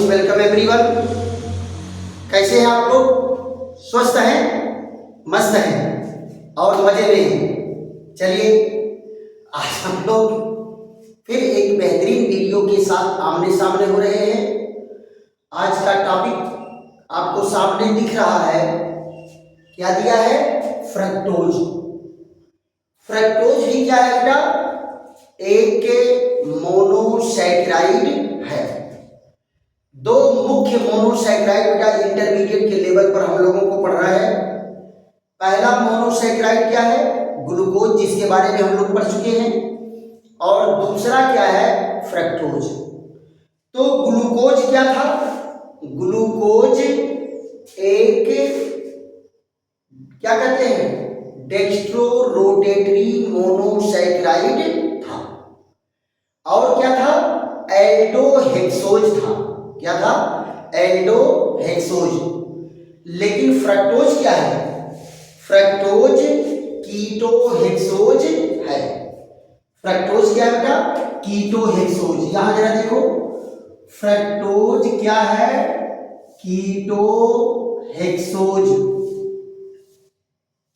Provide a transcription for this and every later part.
Welcome everyone. कैसे हैं आप लोग? स्वस्थ हैं, मस्त हैं और मजे में हैं। चलिए आज हम लोग फिर एक बेहतरीन वीडियो के साथ आमने सामने हो रहे हैं। आज का टॉपिक आपको सामने दिख रहा है। क्या दिया है? फ्रक्टोज। फ्रक्टोज भी क्या है बेटा? एक मोनोसैकेराइड है। दो मुख्य मोनोसैकेराइड बेटा इंटरमीडिएट के लेवल पर हम लोगों को पढ़ना है। पहला मोनोसैकेराइड क्या है? ग्लूकोज, जिसके बारे में हम लोग पढ़ चुके हैं। और दूसरा क्या है? फ्रक्टोज। तो ग्लूकोज क्या था? ग्लूकोज एक क्या कहते हैं? डेक्स्ट्रो रोटेटरी मोनोसैकेराइड था। और क्या था? एल्डोहेक्सोज था। क्या था? एल्डोहेक्सोज। लेकिन फ्रक्टोज क्या है? फ्रक्टोज कीटोहेक्सोज है। फ्रक्टोज क्या है बेटा? कीटोहेक्सोज। यहां जरा देखो, फ्रक्टोज क्या है? कीटोहेक्सोज।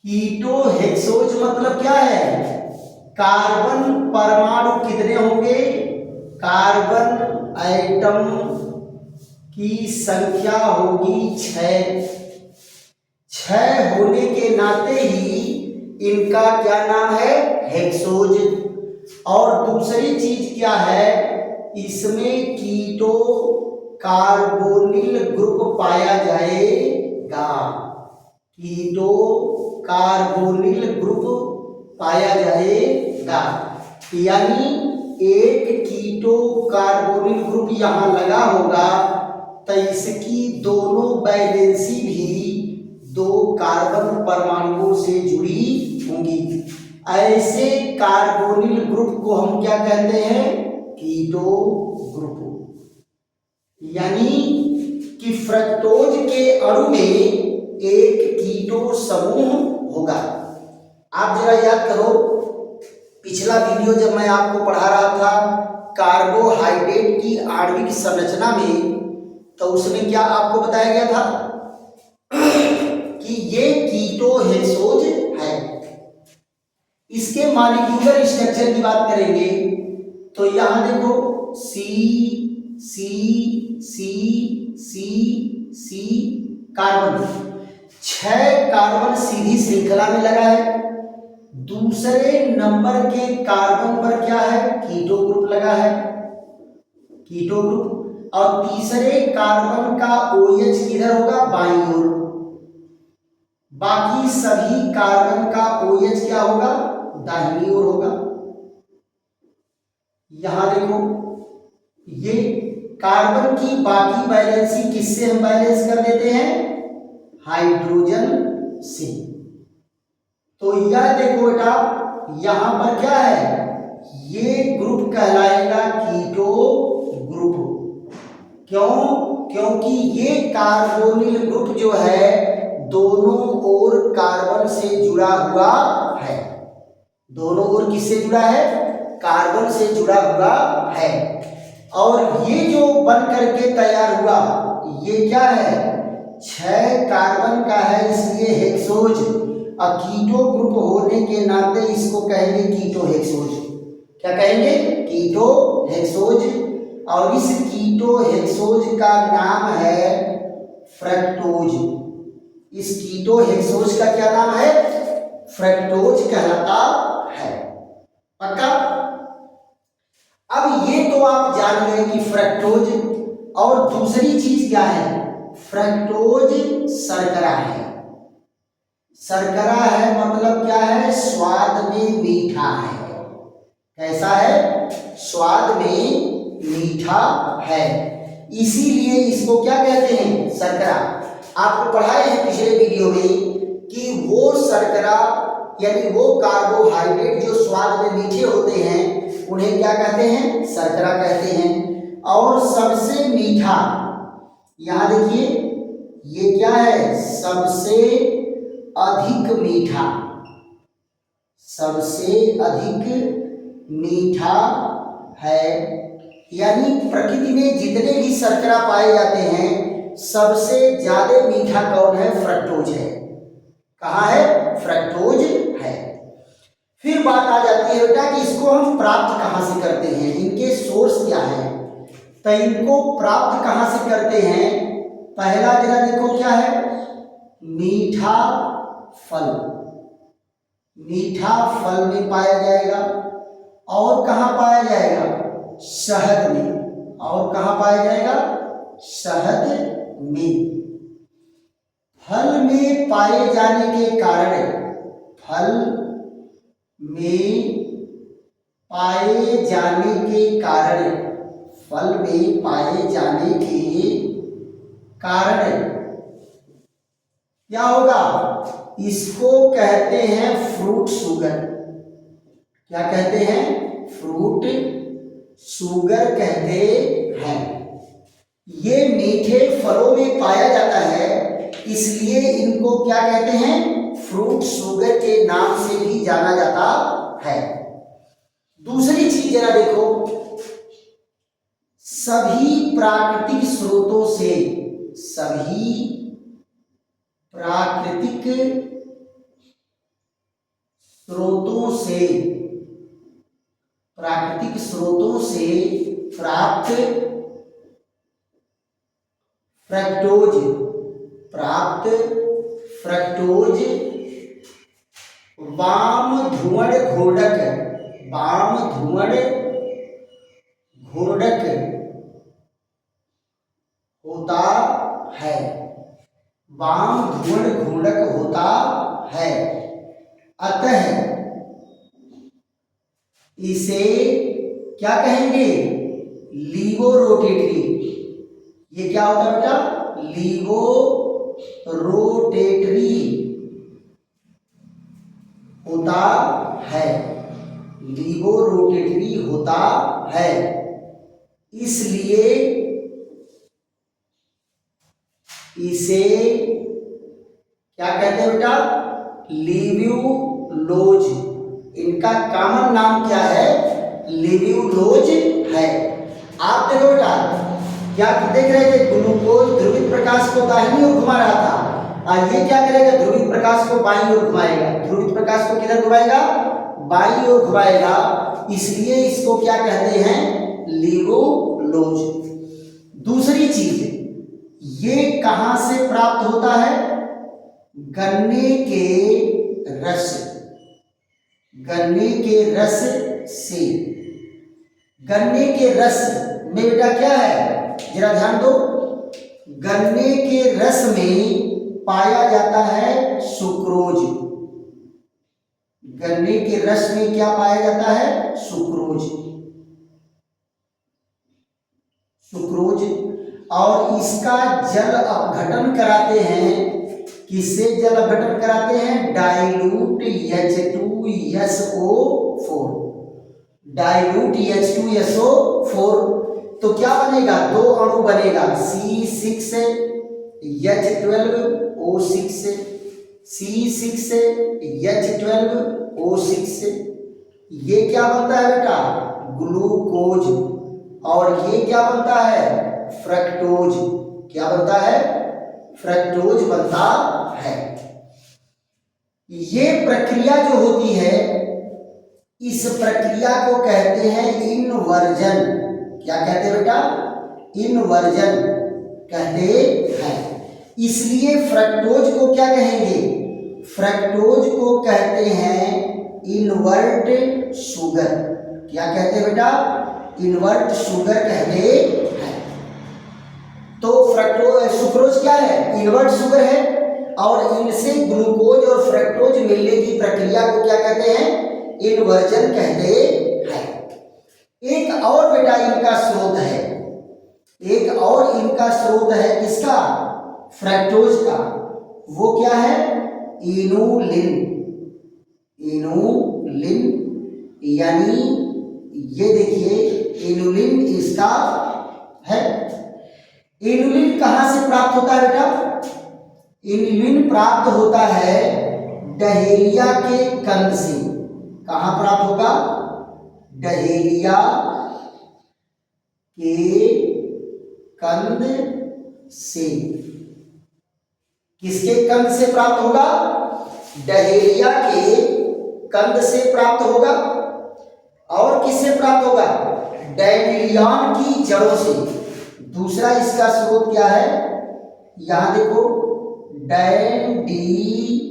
कीटोहेक्सोज मतलब क्या है? कार्बन परमाणु कितने होंगे? कार्बन एटम की संख्या होगी 6। 6 होने के नाते ही इनका क्या नाम है? हेक्सोज। और दूसरी चीज क्या है? इसमें कीटो कार्बोनिल ग्रुप पाया जाएगा। कीटो कार्बोनिल ग्रुप पाया जाएगा। यानी एक कीटो कार्बोनिल ग्रुप यहां लगा होगा तो इसकी दोनों वैलेंसी भी 2 कार्बन परमाणुओं से जुड़ी होंगी। ऐसे कार्बोनिल ग्रुप को हम क्या कहते हैं? Keto group. यानी कि फ्रक्टोज के अणु में एक कीटो समूह होगा। आप जरा याद करो, पिछला वीडियो जब मैं आपको पढ़ा रहा था कार्बोहाइड्रेट की आणविक संरचना में, तो उसमें क्या आपको बताया गया था कि ये कीटोहेक्सोज है। इसके मॉलिक्यूलर स्ट्रक्चर की बात करेंगे तो यहां देखो, सी सी सी सी सी कार्बन, 6 कार्बन सीधी श्रृंखला में लगा है। दूसरे नंबर के कार्बन पर क्या है? कीटो ग्रुप लगा है, कीटो ग्रुप। और तीसरे कार्बन का OH किधर होगा? बाईं ओर। बाकी सभी कार्बन का OH क्या होगा? दाहिनी ओर होगा। यहां देखो, ये कार्बन की बाकी वैलेंसी किससे हम बैलेंस कर देते हैं? हाइड्रोजन से। तो यह देखो बेटा, यहां पर क्या है? ये ग्रुप कहलाएगा कीटो ग्रुप। क्यों? क्योंकि ये कार्बोनिल ग्रुप जो है दोनों ओर कार्बन से जुड़ा हुआ है। दोनों ओर किससे जुड़ा है? कार्बन से जुड़ा हुआ है। और ये जो बन करके तैयार हुआ, ये क्या है? 6 कार्बन का है, इसलिए हेक्सोज। और कीटो ग्रुप होने के नाते इसको कहेंगे कीटोहेक्सोज। क्या कहेंगे? कीटोहेक्सोज। और इस कीटोहेक्सोज का नाम है फ्रक्टोज। इस कीटोहेक्सोज का क्या नाम है? फ्रक्टोज कहलाता है। पक्का? अब ये तो आप जान गए कि फ्रक्टोज। और दूसरी चीज क्या है? फ्रक्टोज शर्करा है। शर्करा है मतलब क्या है? स्वाद में मीठा है। कैसा है? स्वाद में मीठा है, इसीलिए इसको क्या कहते हैं? शर्करा। आपको पढ़ाए हैं पिछले वीडियो में कि वो शर्करा यानी वो कार्बोहाइड्रेट जो स्वाद में मीठे होते हैं उन्हें क्या कहते हैं? शर्करा कहते हैं। और सबसे मीठा, यहां देखिए, ये क्या है? सबसे अधिक मीठा। सबसे अधिक मीठा है, यानी प्रकृति में जितने भी शर्करा पाए जाते हैं सबसे ज्यादा मीठा कौन है? फ्रक्टोज है। कहाँ है? फ्रक्टोज है। फिर बात आ जाती है बेटा कि इसको हम प्राप्त कहाँ से करते हैं, इनके सोर्स क्या है? तो इनको प्राप्त कहाँ से करते हैं? पहला जरा देखो क्या है? मीठा फल। मीठा फल में पाया जाएगा। और कहाँ पाया जाएगा? शहद में। और कहाँ पाया जाएगा? शहद में। फल में पाए जाने के कारण, फल में पाए जाने के कारण, फल में पाए जाने के कारण क्या होगा? इसको कहते हैं फ्रूट शुगर। क्या कहते हैं? फ्रूट शुगर कहते हैं। ये मीठे फलों में पाया जाता है, इसलिए इनको क्या कहते हैं? फ्रूट शुगर के नाम से भी जाना जाता है। दूसरी चीज जरा देखो, सभी प्राकृतिक स्रोतों से, सभी प्राकृतिक स्रोतों से, प्राकृतिक स्रोतों से प्राप्त फ्रक्टोज, प्राप्त फ्रक्टोज वाम धुवण घोड़क, वाम धुवण घोड़क होता है। वाम धुवण घोड़क होता है। अतः इसे क्या कहेंगे? लीवोरोटेटरी। ये क्या होता है बेटा? लीवोरोटेटरी होता है। लीवोरोटेटरी होता है। इसलिए इसे क्या कहते हैं बेटा? लिव्यूलोज। इनका कॉमन नाम क्या है? लिव्यूलोज है। आप देखो बेटा, क्या देख रहे थे? ग्लूकोज ध्रुवित प्रकाश को दाहिनी ओर घुमा रहा था, और ये क्या करेगा? ध्रुवित प्रकाश को बाईं ओर घुमाएगा। ध्रुवित प्रकाश को किधर घुमाएगा? बाईं ओर घुमाएगा। इसलिए इसको क्या कहते हैं? लिव्यूलोज। दूसरी चीज, ये कहां से प्राप्त होता है? गन्ने के रस, गन्ने के रस से। गन्ने के रस में बेटा क्या है? जरा ध्यान दो। गन्ने के रस में पाया जाता है सुक्रोज। गन्ने के रस में क्या पाया जाता है? सुक्रोज। सुक्रोज। और इसका जल अपघटन कराते हैं। किससे जल अपघटन कराते हैं? Dilute H2SO4। Dilute H2SO4। तो क्या बनेगा? दो अणु बनेगा, C6H12O6, C6H12O6। ये क्या बनता है बेटा? ग्लूकोज। और ये क्या बनता है? फ्रक्टोज। क्या बनता है? फ्रक्टोज बनता है। ये प्रक्रिया जो होती है, इस प्रक्रिया को कहते हैं इनवर्जन। क्या कहते हैं बेटा? इनवर्जन कहते हैं। इसलिए फ्रक्टोज को क्या कहेंगे? फ्रक्टोज को कहते हैं इनवर्ट शुगर। क्या कहते हैं बेटा? इनवर्ट शुगर कहते हैं। तो फ्रक्टोज, सुक्रोज क्या है? इनवर्ट शुगर है। और इनसे ग्लूकोज और फ्रक्टोज मिलने की प्रक्रिया को क्या कहते हैं? इनवर्जन कहते हैं। एक और बेटा इनका स्रोत है, एक और इनका स्रोत है किसका? फ्रक्टोज का। वो क्या है? इनुलिन। इनुलिन, यानी ये देखिए इनुलिन इसका है। इनुलिन कहां से प्राप्त होता है बेटा? इनुलिन प्राप्त होता है डहेलिया के कंद से। कहां प्राप्त होगा? डहेलिया के कंद से, किसके कंद से प्राप्त होगा? डहेलिया के कंद से प्राप्त होगा। और किससे प्राप्त होगा? डैंडिलियन की जड़ों से। दूसरा इसका स्रोत क्या है? यहां देखो, डैंडिलियन,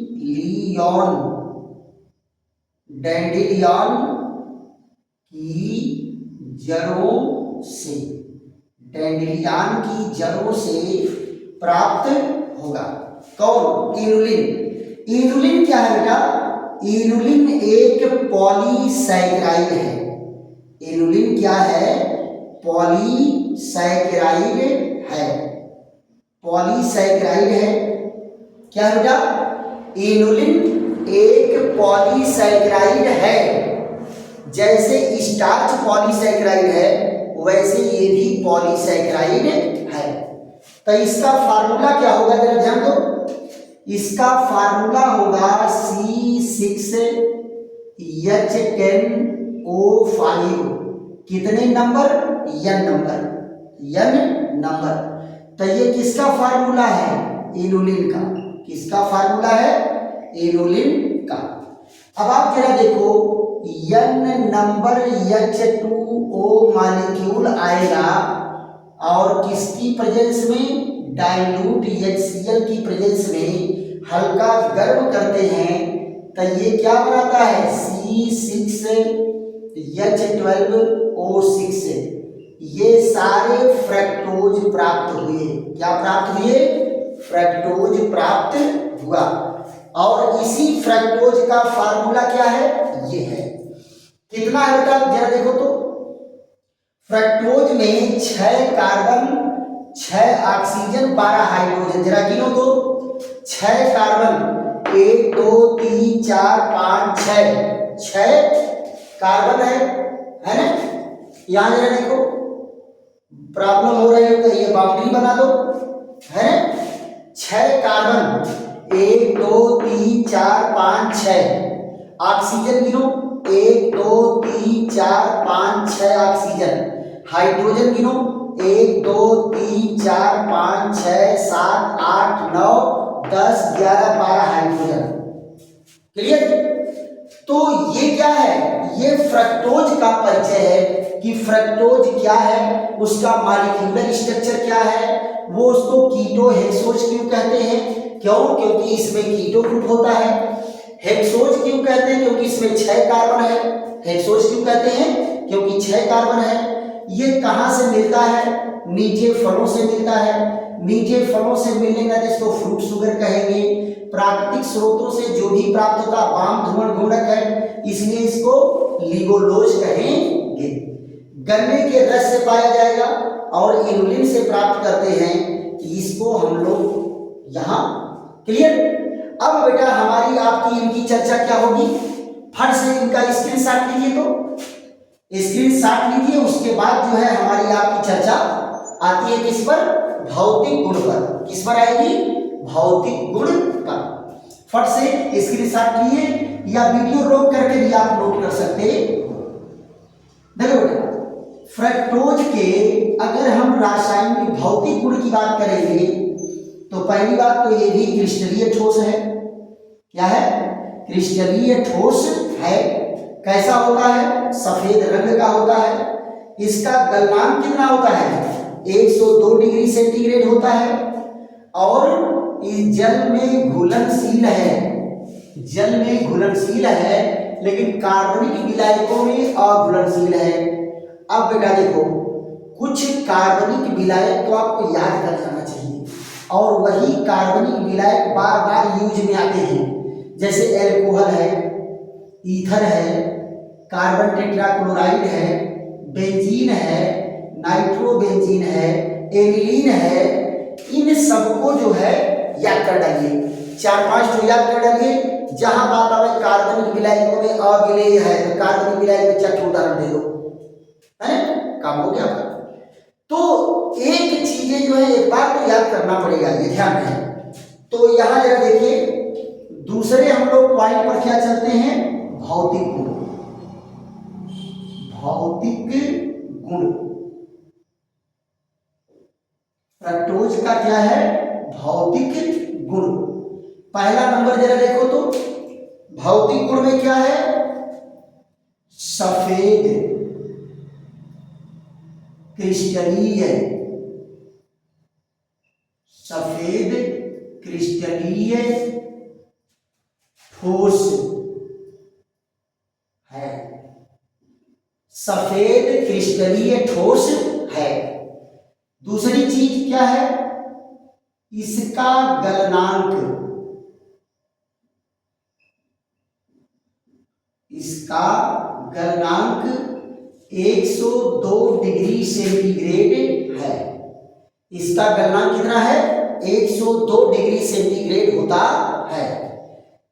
डैंडिलियन की जड़ों से, डैंडिलियन की जड़ों से प्राप्त होगा। कौन? इनुलिन। इनुलिन क्या है बेटा? इनुलिन एक पॉलीसैकेराइड है। इनुलिन क्या है? पॉलीसैकेराइड है। पॉलीसैकेराइड है। क्या है बेटा? इनुलिन एक पॉलीसैकेराइड है। जैसे स्टार्च पॉलीसैकेराइड है, वैसे ये भी पॉलीसैकेराइड है। तो इसका फार्मूला क्या होगा? जरा ध्यान दो। इसका फार्मूला होगा C6H10O5। कितने number? n number, n number. तो ये किसका फार्मूला है? इनुलिन का। किसका फार्मूला है? इनुलिन का। अब आप जरा देखो, n नंबर H2O मॉलिक्यूल आएगा और किसकी प्रेजेंस में? डाइल्यूट HCl की प्रेजेंस में हल्का गर्म करते हैं, तो ये क्या बनाता है? C6H12O6। ये सारे फ्रक्टोज प्राप्त हुए। क्या प्राप्त हुए? फ्रक्टोज प्राप्त हुआ। और इसी फ्रक्टोज का फार्मूला क्या है? ये है। कितना है बेटा? जरा देखो तो, फ्रक्टोज में 6 कार्बन, 6 ऑक्सीजन, 12 हाइड्रोजन। जरा गिनो तो, 6 कार्बन, 1 2 3 4 5 6 कार्बन है ना? यहां जरा देखो, प्रॉब्लम हो रही है तो ये बाउंड्री बना दो, है ना? 6 कार्बन, 1 2 3 4 5 6। ऑक्सीजन गिनो, 1 2 3 4 5 6 ऑक्सीजन। हाइड्रोजन गिनो, 1 2 3 4 5 6 7 8 9 10 11 12 हाइड्रोजन। क्लियर? तो ये क्या है? ये फ्रक्टोज का परिचय है कि फ्रक्टोज क्या है, उसका मॉलिक्यूलर स्ट्रक्चर क्या है। वो उसको कीटो हेक्सोज क्यों कहते हैं? क्यों? क्योंकि इसमें कीटो ग्रुप होता है। हेक्सोज क्यों कहते हैं? क्योंकि इसमें 6 कार्बन है। हेक्सोज क्यों कहते हैं? क्योंकि 6 कार्बन है। ये कहां से मिलता है? मीठे फलों से मिलता है। मीठे फलों से मिलने का इसको फ्रूट शुगर कहेंगे। प्राकृतिक स्रोतों से जो भी प्राप्त होता वाम ध्रुवण गुणक है, इसलिए इसको लिगोलोज कहेंगे। गन्ने के रस से पाया जाएगा और इनुलिन से प्राप्त करते हैं कि इसको हम लोग यहां। क्लियर? अब बेटा हमारी आपकी इनकी चर्चा क्या होगी? फट से इनका स्क्रीनशॉट लीजिए, तो स्क्रीनशॉट लीजिए। उसके बाद जो है हमारी आपकी चर्चा आती है किस पर? भौतिक गुण पर। किस पर आएगी? भौतिक गुण पर। फट से स्क्रीनशॉट लिए या वीडियो रोक करके भी आप नोट कर सकते हैं। देखो बेटा, फ्रक्टोज के अगर हम रासायनिक भौतिक गुण की बात करेंगे तो पहली बात तो ये भी क्रिस्टलीय ठोस है। क्या है? क्रिस्टलीय ठोस है। कैसा होता है? सफेद रंग का होता है। इसका गलनांक कितना होता है? 102 डिग्री सेंटीग्रेड होता है। और इस जल में घुलनशील है। जल में घुलनशील है, लेकिन कार्बनिक विलायकों में अघुलनशील है। अब बेटा देखो, कुछ कार्बनिक विलायक तो आपको याद कर जाना चाहिए, और वही कार्बनिक विलायक बार बार यूज में आते हैं। जैसे एल्कोहल है, ईथर है, कार्बन टेट्राक्लोराइड है, बेंजीन है, नाइट्रोबेंजीन है, एनिलीन है। इन सबको जो है याद कर डालिए, 4-5 तो याद कर डालिए। जहां बात आवे कार्बनिक विलायकों में अविलेय है तो कार्बनिक विलायक में 4 उदाहरण दे दो, है? काम हो गया। तो एक चीजें जो है एक बार तो याद करना पड़ेगा, ये ध्यान है। तो यहां जरा देखिए, दूसरे हम लोग पॉइंट पर क्या चलते हैं? भौतिक गुण। भौतिक गुण लैक्टोज का क्या है, भौतिक गुण। पहला नंबर जरा देखो तो, भौतिक गुण में क्या है, सफेद क्रिस्टलीय, सफेद क्रिस्टलीय ठोस है, सफेद क्रिस्टलीय ठोस है। दूसरी चीज क्या है, इसका गलनांक, इसका गलनांक 102 डिग्री सेंटीग्रेड है। इसका गलनांक कितना है, 102 डिग्री सेंटीग्रेड होता है।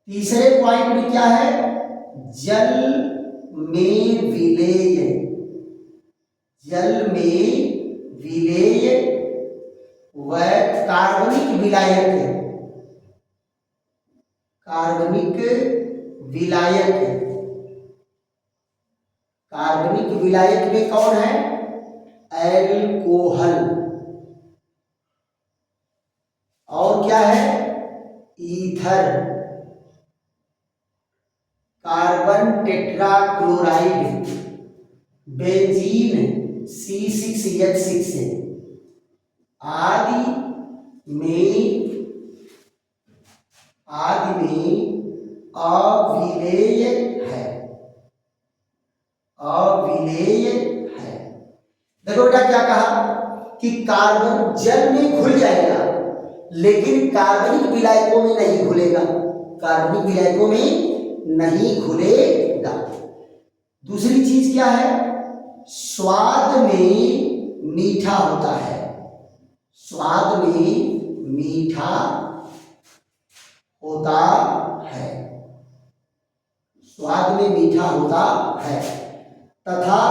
तीसरे पॉइंट में क्या है, जल में विलेय, जल में विलेय व कार्बनिक विलायक, कार्बनिक विलायक, कार्बनिक विलायक में कौन है, एल्कोहल, और क्या है, ether, carbon tetrachloride, benzene C6H6 आदि में अविलेय है, अविलेय है। देखो बेटा क्या कहा कि कार्बन जल में घुल जाएगा लेकिन कार्बनिक विलायकों में नहीं घुलेगा, कार्बनिक विलायकों में नहीं घुलेगा। दूसरी चीज क्या है, स्वाद में मीठा होता है, स्वाद में मीठा होता है, स्वाद में मीठा होता है। तथा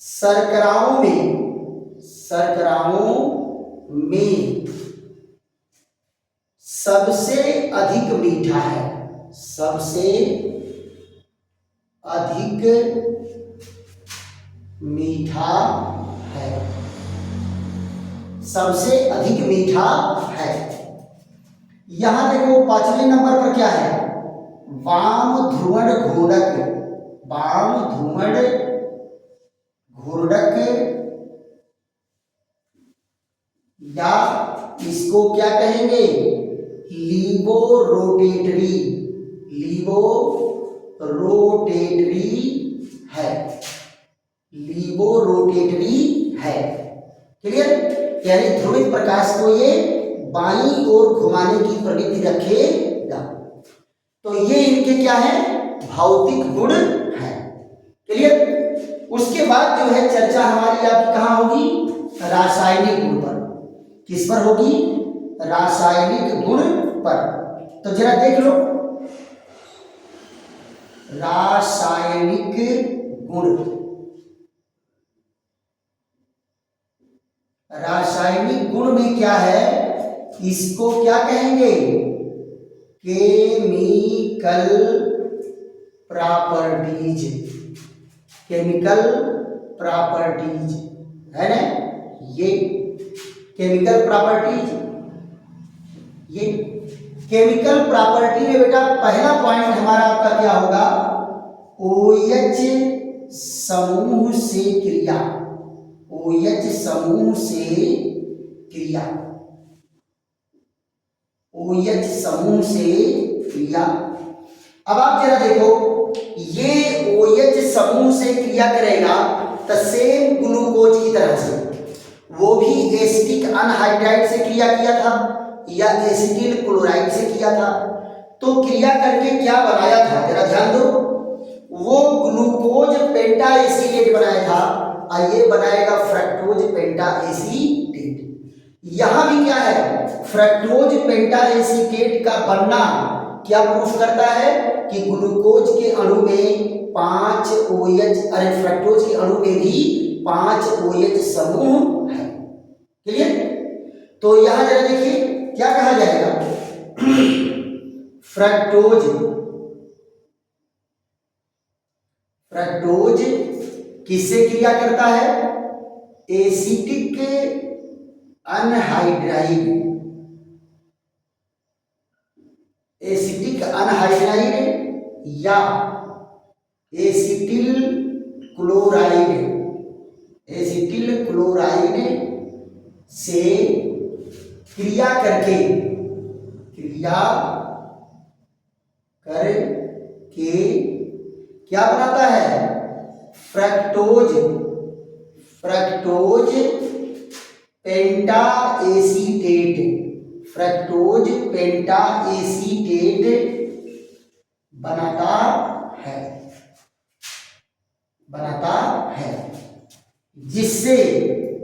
शर्कराओं में, शर्कराओं में सबसे अधिक मीठा है, सबसे अधिक मीठा है, सबसे अधिक मीठा है। यहां देखो 5वें नंबर पर क्या है, वाम ध्रुवण घूर्णक, वाम ध्रुवण घूर्णक या इसको क्या कहेंगे, लीवो रोटेटरी, लीवो रोटेटरी है, लीवो रोटेटरी है। क्लियर, यानी ध्रुवित प्रकाश को ये बाईं ओर घुमाने की प्रवृत्ति रखेगा। तो ये इनके क्या है, भौतिक गुण है। क्लियर, उसके बाद जो है चर्चा हमारी आपकी कहां होगी, रासायनिक गुण पर। किस पर होगी, रासायनिक गुण पर। तो जरा देख लो, रासायनिक गुण, रासायनिक गुण में क्या है, इसको क्या कहेंगे, केमिकल प्रॉपर्टीज, केमिकल प्रॉपर्टीज है ना, ये केमिकल प्रॉपर्टीज। ये केमिकल प्रॉपर्टी में बेटा पहला पॉइंट हमारा आपका क्या होगा, OH समूह से क्रिया, OH समूह से क्रिया, OH समूह से क्रिया। अब आप जरा देखो, ये OH समूह से क्रिया करेगा तो सेम ग्लूकोज की तरह से, वो भी एसिटिक अनहाइड्राइड से क्रिया किया था या एसिटिल क्लोराइड से किया था। तो क्रिया करके क्या बनाया था, जरा ध्यान दो, वो ग्लूकोज पेंटा एसीटेट बनाया था और ये बनाएगा फ्रक्टोज पेंटा एसीटेट। यहां भी क्या है, फ्रक्टोज पेंटा एसीटेट का बनना क्या प्रूफ करता है कि ग्लूकोज के अणु में 5 OH, अरे फ्रक्टोज के अणु में भी 5 OH समूह है। क्लियर, तो यहां जरा देखिए क्या कहा जाएगा, फ्रक्टोज, फ्रक्टोज किससे क्रिया करता है, एसिटिक अनहाइड्राइड, एसिटिक अनहाइड्राइड या एसिटिल क्लोराइड, एसिटिल क्लोराइड से क्रिया करके क्या बनाता है? फ्रक्टोज, फ्रक्टोज पेंटा एसीटेट, फ्रक्टोज पेंटा एसीटेट बनाता है, जिससे,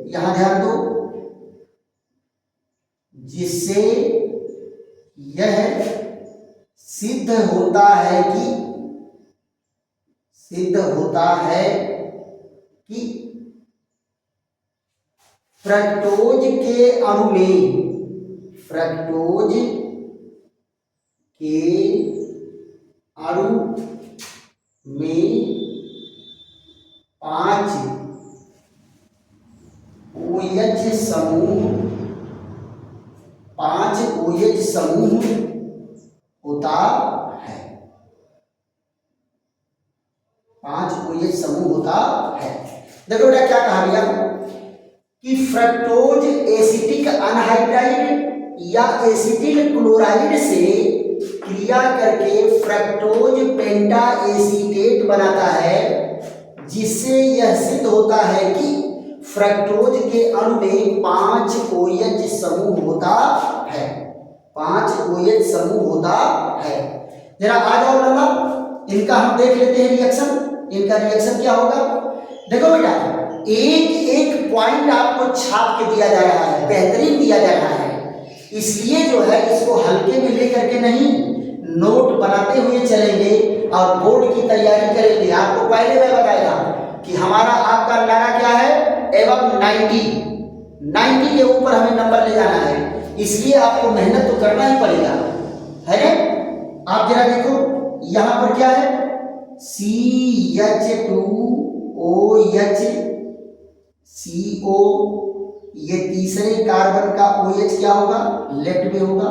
यहां ध्यान दो, जिससे यह सिद्ध होता है कि फ्रक्टोज के अणु में 5 OH समूह होता है, 5 OH समूह होता है। देखो बेटा क्या कहा गया कि फ्रक्टोज एसिटिक अनहाइड्राइड या एसिटिल क्लोराइड से क्रिया करके फ्रक्टोज पेंटा एसीटेट बनाता है, जिससे यह सिद्ध होता है कि फ्रक्टोज के अणु में 5 OH समूह होता है, 5 OH समूह होता है। जरा आ जाओ लाला, इनका हम देख लेते हैं रिएक्शन। इनका रिएक्शन क्या होगा? देखो बेटा, एक एक पॉइंट आपको छाप के दिया जा रहा है, बेहतरीन दिया जा रहा है, इसलिए जो है इसको हल्के में लेकर के नहीं, नोट बनाते हुए चलेंगे और बोर्ड की तैयारी करेंगे। आपको पहले मैं बताया कि हमारा आपका नारा क्या है? एवं 90 के ऊपर हमें नंबर ले जाना है, इसलिए आपको मेहनत तो करना ही पड़ेगा, है ना? आप जरा देखो यहां पर क्या है? CH2OH CO, ये तीसरे कार्बन का OH क्या होगा? लेफ्ट में होगा।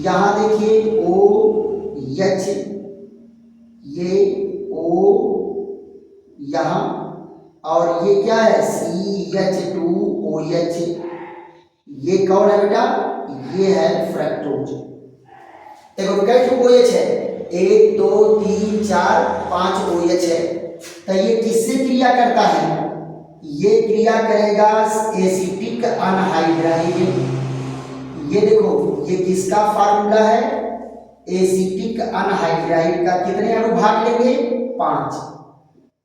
यहां देखिए OH, ये O यहां, और ये क्या है? CH2OH, ये कौन है बेटा? ये है फ्रक्टोज। देखो कितने OH है? 1 2 3 4 5 OH है। तो ये किससे क्रिया करता है? ये क्रिया करेगा एसिटिक अनहाइड्राइड। ये देखो, ये किसका फार्मूला है? एसिटिक अनहाइड्राइड का। कितने अणु भाग लेंगे? 5।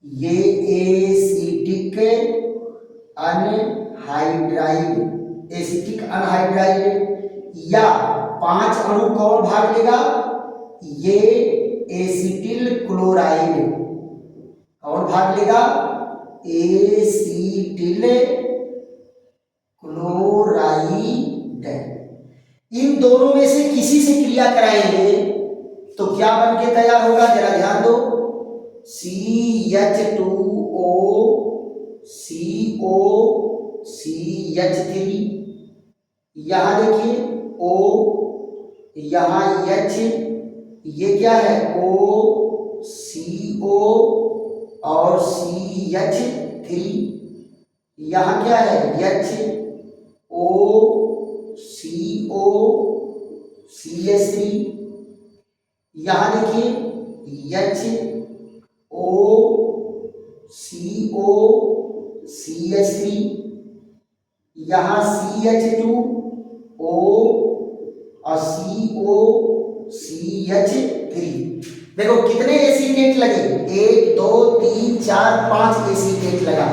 ये एसिटिक अनहाइड्राइड, एसिटिक अनहाइड्राइड या 5 अणु कौन भाग लेगा? ये एसिटिल क्लोराइड। कौन भाग लेगा? Acetyl chloride. इन दोनों में से किसी से क्रिया कराएंगे तो क्या बन के तैयार होगा? जरा ध्यान दो। CH2O CO CH3, यहां देखिए O, यहां H, ये क्या है? O CO और CH3, यहां क्या है? H O CO CH3, यहां देखिए H O CO CH3, यहां CH2O और CO CH3। देखो कितने एसीटेट लगे? 1 2 3 4 5 एसीटेट लगा।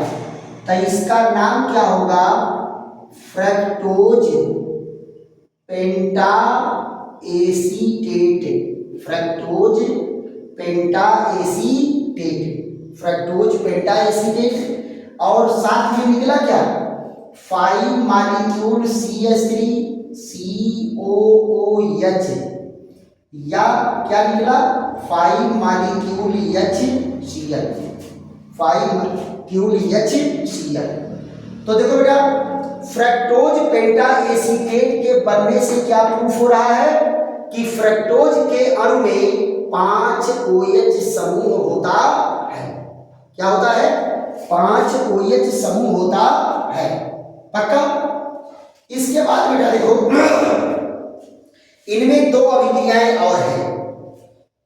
तो इसका नाम क्या होगा? फ्रक्टोज पेंटा एसीटेट, फ्रक्टोज पेंटा एसीटेट, फ्रक्टोज पेंटा एसीटेट। और साथ में निकला क्या? 5 मॉलिक्यूल CH3 COOH, या क्या निकला? 5 मॉलिक्यूल HCl, 5 मॉलिक्यूल HCl। तो तो देखो बेटा, फ्रक्टोज पेंटा एसीटेट के बनने से क्या प्रूफ हो रहा है कि फ्रक्टोज के अणु में 5 OH समूह होता है। क्या होता है? 5 OH समूह होता है। पक्का? इसके बाद बेटा देखो, इनमें 2 अभिक्रियाएं और हैं।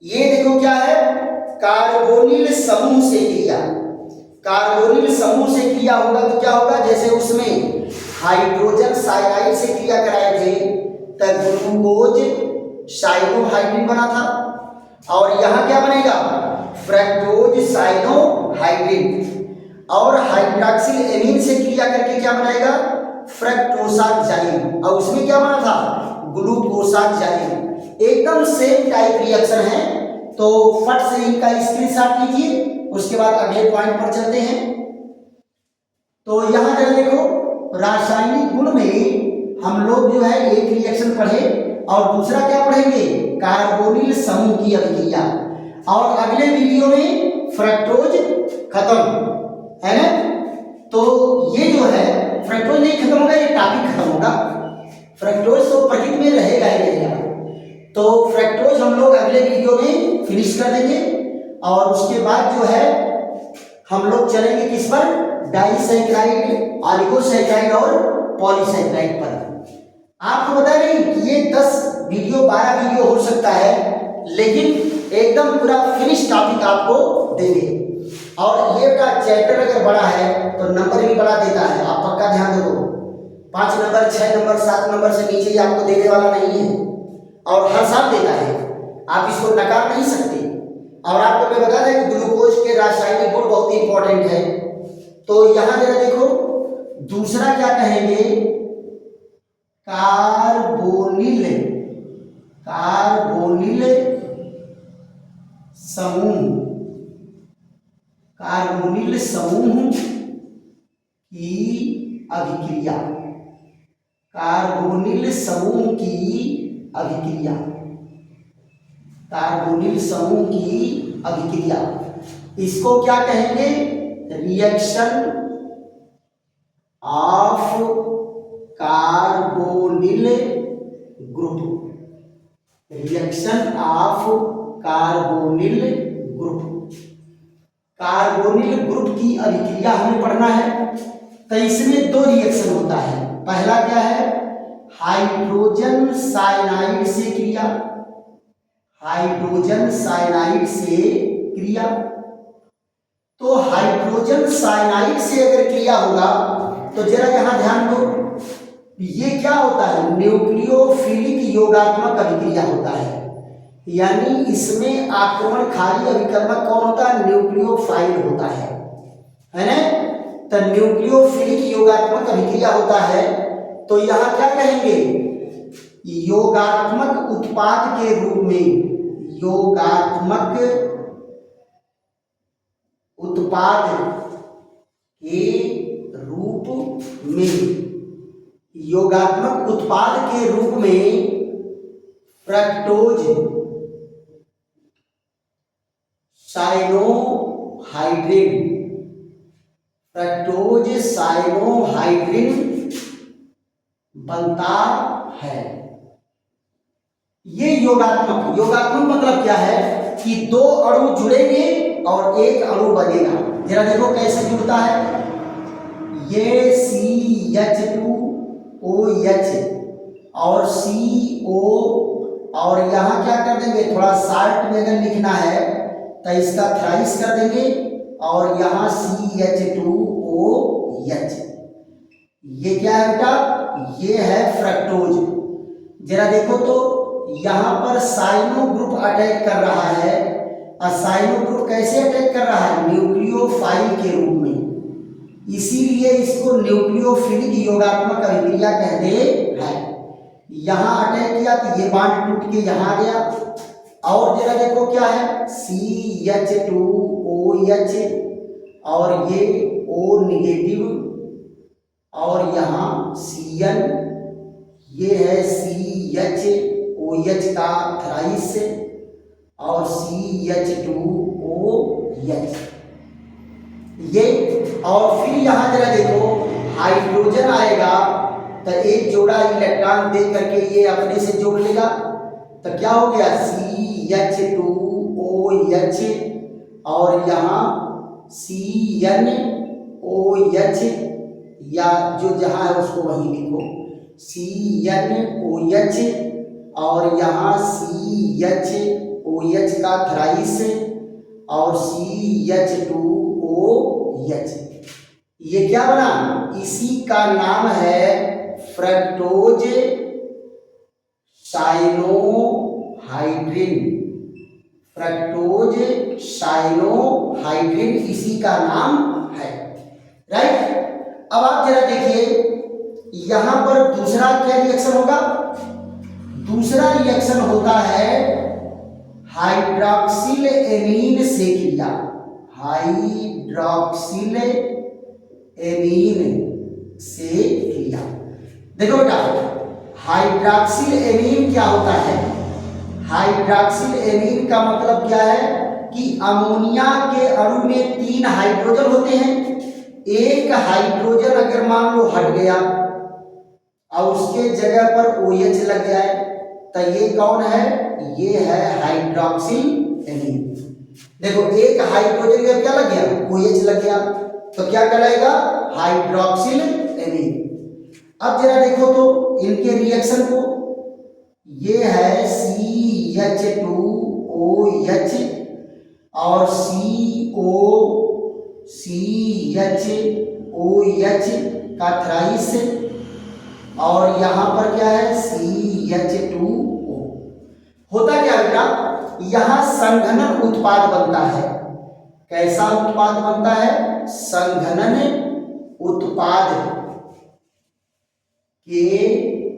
ये देखो क्या है, कार्बोनिल समूह से क्रिया। कार्बोनिल समूह से क्रिया होगा तो क्या होगा, जैसे उसमें हाइड्रोजन साइनाइड से क्रिया कराए थे तब ग्लूकोज साइनोहाइड्रिन बना था, और यहाँ क्या बनेगा, फ्रक्टोज साइनोहाइड्रिन। और हाइड्रॉक्सिल एमीन से क्रिया करके क्या बनाएगा, फ्रक्टोसाइजाइम, और उसमें क्या बना था, ग्लूकोसाइजाइम। एकदम सेम टाइप रिएक्शन है। तो फट से इनका स्क्रीनशॉट लीजिए, उसके बाद अगले पॉइंट पर चलते हैं। तो यहां जरा देखो, रासायनिक गुण में हम लोग जो है एक रिएक्शन पढ़े और दूसरा क्या पढ़ेंगे, कार्बोनिल समूह की अभिक्रिया। और अगले वीडियो में फ्रक्टोज खत्म है ना। तो ये जो है फ्रक्टोज नहीं खत्म होगा, ये टॉपिक खत्म होगा। फ्रक्टोज तो प्रकृति में रहेगा ही रहेगा। तो फ्रक्टोज हम लोग अगले वीडियो में फिनिश कर देंगे, और उसके बाद जो है हम लोग चलेंगे किस पर, डाइसैकराइड, ऑलिगोसैकराइड और पॉलीसैकराइड पर। आपको बता रही कि ये 10 वीडियो 12 वीडियो हो सकता है, लेकिन एकदम पूरा फिनिश टॉपिक आपको देंगे। और ये का चैप्टर अगर बड़ा है तो नंबर भी बड़ा देता है, आप पक्का ध्यान दो। 5 नंबर 6 नंबर 7 नंबर से नीचे ही आपको देने वाला नहीं है, और हर साल देता है, आप इसको नकार नहीं सकते। और आपको मैं बता दें कि ग्लूकोज के रासायनिक गुण बहुत ही इंपॉर्टेंट है। तो यहां जरा देखो, दूसरा क्या कहेंगे, कार्बोनिल, कार्बोनिल समूह, कार्बोनिल समूह की अभिक्रिया, कार्बोनिल समूह की अभिक्रिया, कार्बोनिल समूह की अभिक्रिया। इसको क्या कहेंगे, reaction of carbonyl group, reaction of carbonyl group. Carbonyl group की अभिक्रिया हमें पढ़ना है। तो इसमें 2 रिएक्शन होता है। पहला क्या है, हाइड्रोजन साइनाइड से क्रिया, हाइड्रोजन साइनाइड से क्रिया। तो हाइड्रोजन साइनाइड से अगर क्रिया होगा तो जरा यहां ध्यान दो, ये क्या होता है, न्यूक्लियोफिलिक योगात्मक अभिक्रिया होता है। यानी इसमें आक्रमणकारी अभिकर्मक कौन होता है, न्यूक्लियोफाइल होता है ना। तो न्यूक्लियोफिलिक योगात्मक अभिक्रिया होता है। तो यहां क्या कहेंगे, योगात्मक उत्पाद के रूप में, योगात्मक उत्पाद के रूप में, योगात्मक उत्पाद के रूप में फ्रक्टोज साइनोहाइड्रिन, फ्रक्टोज साइनोहाइड्रिन बनता है। ये योगात्मक, योगात्मक मतलब क्या है कि 2 अणु जुड़ेंगे और एक अणु बनेगा। जरा देखो कैसे जुड़ता है, ये CH2OH और CO, और यहां क्या कर देंगे, थोड़ा शार्ट में अगर लिखना है तो इसका थ्राइस कर देंगे, और यहां CH2OH। ये क्या है बेटा, ये है फ्रक्टोज। जरा देखो तो यहां पर साइनो ग्रुप अटैक कर रहा है, और साइनो ग्रुप कैसे अटैक कर रहा है, न्यूक्लियोफाइल के रूप में। इसीलिए इसको न्यूक्लियोफिलिक योगात्मक अभिक्रिया कहते हैं। यहां अटैक किया तो ये बांड टूट के यहां आ गया। और जरा देखो क्या है, CH2OH और ये O निगेटिव, और यहाँ Cn, ये है CHOH का थ्राइस, और CH2OH ये। और फिर यहाँ जरा देखो, हाइड्रोजन आएगा तो एक जोड़ा इलेक्ट्रॉन दे करके ये अपने से जोड़ लेगा, तो क्या हो गया CH2OH, और यहाँ CnOH, या जो जहाँ है उसको वहीं लिखो CnOH, और यहाँ CHOH का थ्राइस और CH2OH। ये क्या बना, इसी का नाम है फ्रक्टोज साइनोहाइड्रिन। फ्रक्टोज साइनोहाइड्रिन इसी का नाम है, राइट। अब आप जरा देखिए यहां पर दूसरा क्या रिएक्शन होगा, दूसरा रिएक्शन होता है हाइड्रॉक्सिल एमीन से क्रिया। हाइड्रॉक्सिल एमीन से क्रिया। देखो बेटा, हाइड्रॉक्सिल एमीन क्या होता है, हाइड्रॉक्सिल एमीन का मतलब क्या है कि अमोनिया के अणु में 3 हाइड्रोजन होते हैं। एक हाइड्रोजन अगर मान लो हट गया और उसके जगह पर OH लग जाए तो ये कौन है, ये है हाइड्रॉक्सिल एमीन। देखो एक हाइड्रोजन का क्या लग गया, OH लग गया, तो क्या कहलाएगा, हाइड्रॉक्सिल एमीन। अब जरा देखो तो इनके रिएक्शन को, ये है CH2OH और COCHOH का थ्राइस, और यहां पर क्या है CH2O। होता क्या बेटा, यहां संघनन उत्पाद बनता है। कैसा उत्पाद बनता है, संघनन उत्पाद के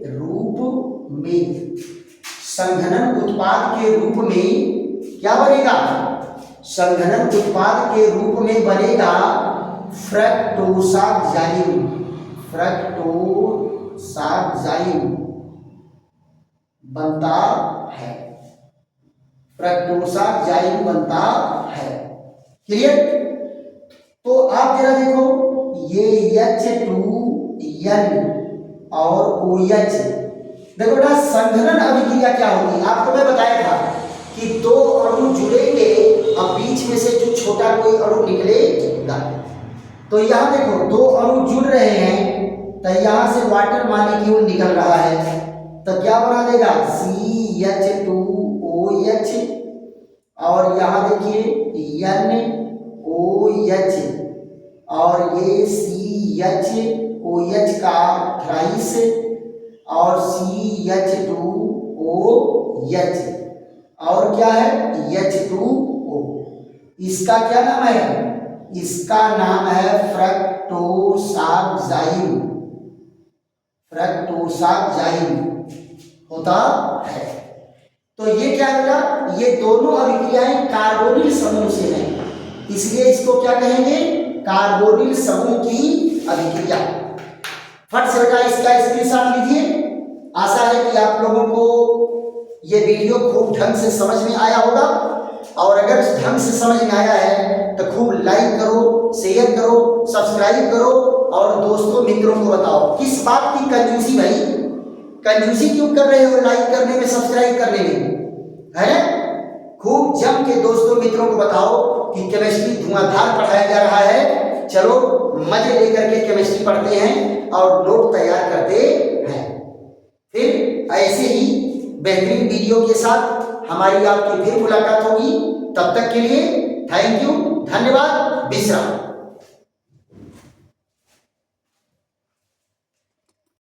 रूप में, संघनन उत्पाद के रूप में क्या बनेगा, संघनन उत्पाद के रूप में बनेगा फ्रक्टोसाक्साइड। फ्रक्टोसाक्साइड बनता है, फ्रक्टोसाक्साइड बनता है। क्लियर। तो आप जरा देखो ये H2N और OH, देखो बेटा संघनन अभिक्रिया क्या होगी, आपको मैं बताया था कि 2 अणु जुड़ेंगे और बीच में से जो छोटा कोई अणु निकलेगा। तो यहाँ देखो 2 अणु जुड़ रहे हैं तो यहाँ से वाटर मॉलिक्यूल निकल रहा है, तो क्या बना देगा CH2OH, और यहाँ देखिए NOH, और ये CHOH का थ्राइस और CH2OH, और क्या है H2O। इसका क्या नाम है, इसका नाम है फ्रक्टोसाक्साइड। फ्रक्टोसाक्साइड होता है। तो ये क्या होगा, ये दोनों अभिक्रियाएं कार्बोनिल समूह से हैं, इसलिए इसको क्या कहेंगे, कार्बोनिल समूह की अभिक्रिया। फट से बेटा इसका स्क्रीनशॉट लीजिए। आशा है कि आप लोगों को ये वीडियो खूब ढंग से समझ में आया होगा, और अगर ढंग से समझ में आया है तो खूब लाइक करो, शेयर करो, सब्सक्राइब करो, और दोस्तों मित्रों को बताओ। किस बात की कंजूसी भाई, कंजूसी क्यों कर रहे हो लाइक करने में, सब्सक्राइब करने में, है? खूब जम के दोस्तों मित्रों को बताओ कि केमिस्ट्री धुआंधार पढ़ाया जा रहा है। चलो मजे लेकर के केमिस्ट्री पढ़ते हैं और नोट तैयार करते हैं। फिर ऐसे ही बेहतरीन वीडियो के साथ हमारी आपकी फिर मुलाकात होगी। तब तक के लिए थैंक यू, धन्यवाद, विश्राम।